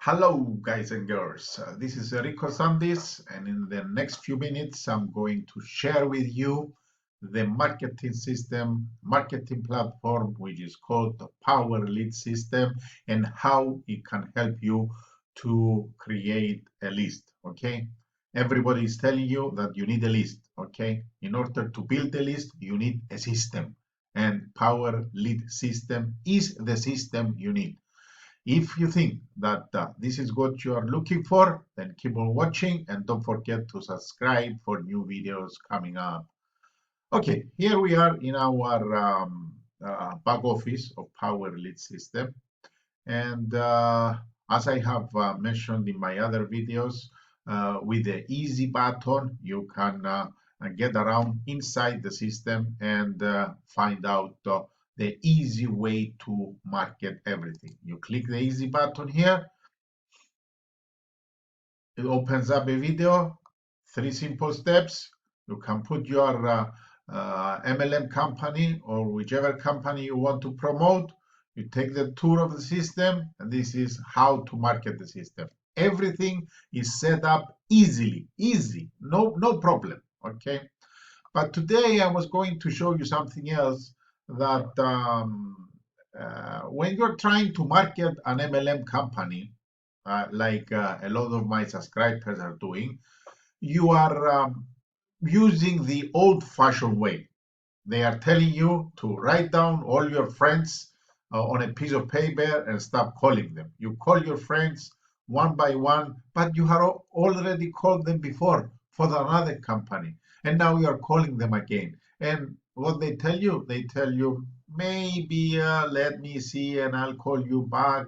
Hello, guys and girls. This is Erricos Santis, and in the next few minutes, I'm going to share with you the marketing system, marketing platform, which is called the Power Lead System, and how it can help you to create a list. Okay, everybody is telling you that you need a list. Okay, in order to build a list, you need a system, and Power Lead System is the system you need. If you think that this is what you are looking for, then keep on watching and don't forget to subscribe for new videos coming up. Okay, here we are in our back office of Power Lead System. And as I have mentioned in my other videos, with the easy button, you can get around inside the system and find out the easy way to market everything. You click the easy button here, it opens up a video, 3 simple steps. You can put your MLM company or whichever company you want to promote. You take the tour of the system, and this is how to market the system. Everything is set up easy, no problem. Okay, but today I was going to show you something else that when you're trying to market an MLM company, like a lot of my subscribers are doing, you are using the old-fashioned way. They are telling you to write down all your friends on a piece of paper and start calling them. You call your friends one by one, but you have already called them before for another company, and now you are calling them again. And what they tell you, maybe let me see and I'll call you back.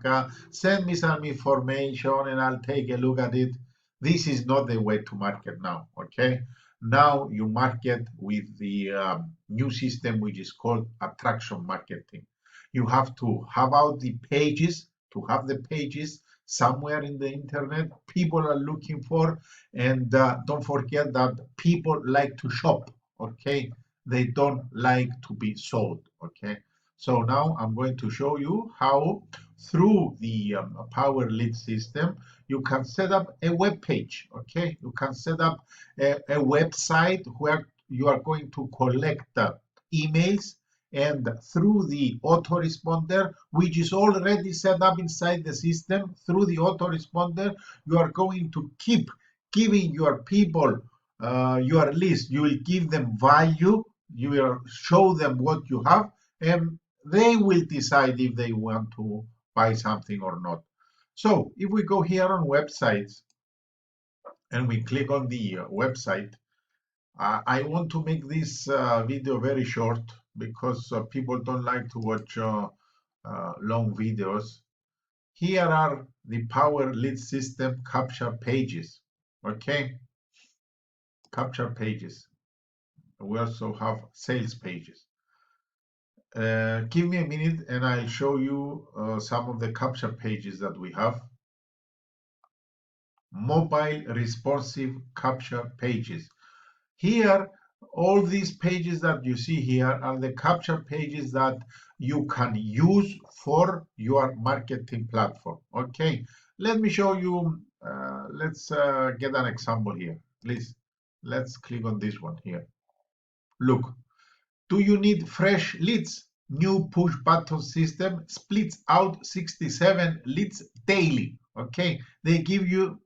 Send me some information and I'll take a look at it. This is not the way to market now, okay? Now you market with the new system, which is called attraction marketing. You have to have out the pages, to have the pages somewhere in the internet people are looking for. And don't forget that people like to shop, okay? They don't like to be sold, okay? So now I'm going to show you how through the Power Lead system, you can set up a web page, okay? You can set up a website where you are going to collect emails, and through the autoresponder, which is already set up inside the system, through the autoresponder, you are going to keep giving your people your list. You will give them value, you will show them what you have, and they will decide if they want to buy something or not. So if we go here on websites and we click on the website, I want to make this video very short because people don't like to watch long videos. Here are the Power Lead System capture pages. Okay, capture pages. We also have sales pages. Give me a minute and I'll show you some of the capture pages that we have. Mobile responsive capture pages. Here, all these pages that you see here are the capture pages that you can use for your marketing platform. Okay, let me show you. Let's get an example here. Please, let's click on this one here. Look, do you need fresh leads? New push button system splits out 67 leads daily. Okay, they give you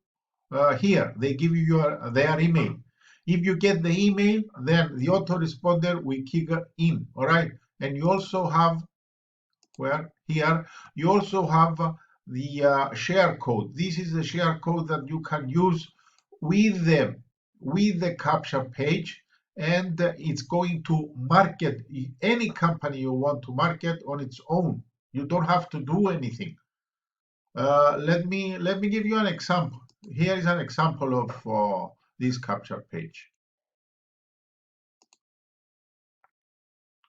here, they give you their email. If you get the email, then the autoresponder will kick in, all right? And you also have, where here, you also have the share code. This is the share code that you can use with the capture page, and it's going to market any company you want to market on its own. You don't have to do anything. Let me give you an example. Here is an example of this capture page.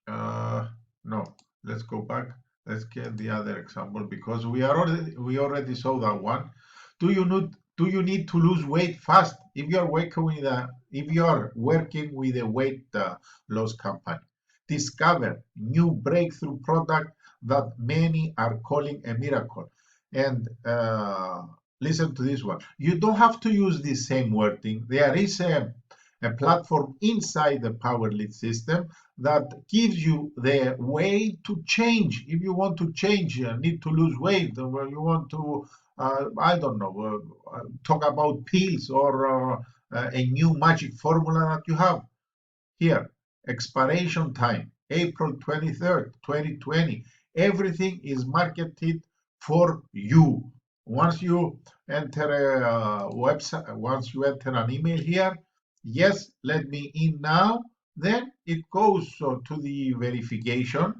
No, let's go back. Let's get the other example because we already saw that one. Do you need to lose weight fast? If you are working with a weight loss company, discover new breakthrough product that many are calling a miracle. And listen to this one. You don't have to use the same wording. There is a platform inside the Power Lead system that gives you the way to change. If you want to change, need to lose weight, or you want to, I don't know, talk about pills or a new magic formula that you have here. Expiration time, April 23rd, 2020. Everything is marketed for you. Once you enter a website, once you enter an email here, yes, let me in now, then it goes to the verification,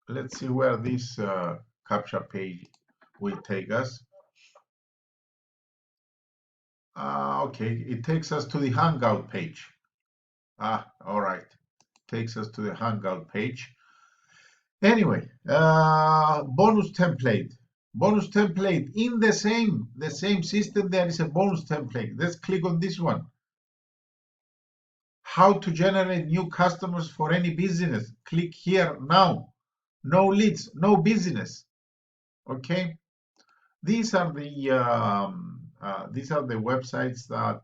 Let's see where this captcha page will take us. Okay, it takes us to the Hangout page. All right, takes us to the Hangout page. Anyway, bonus template. Bonus template in the same system. There is a bonus template. Let's click on this one. How to generate new customers for any business. Click here now. No leads, no business. Okay. These are the websites that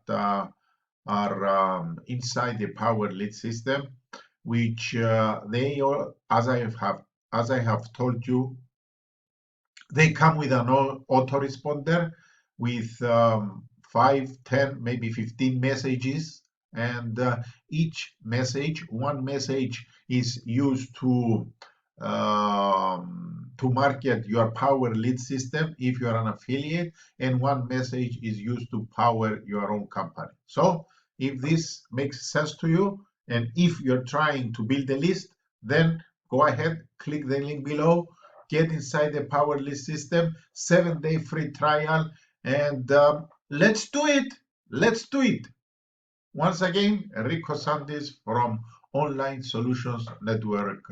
are inside the Power Lead system, which they all, as I have told you, they come with an autoresponder with 5, 10, maybe 15 messages, and one message is used to market your Power Lead system if you are an affiliate, and one message is used to power your own company. So if this makes sense to you, and if you're trying to build a list, then go ahead, click the link below, get inside the Power Lead system, 7-day free trial, and let's do it. Let's do it. Once again, Erricos Santis from Online Solutions Network.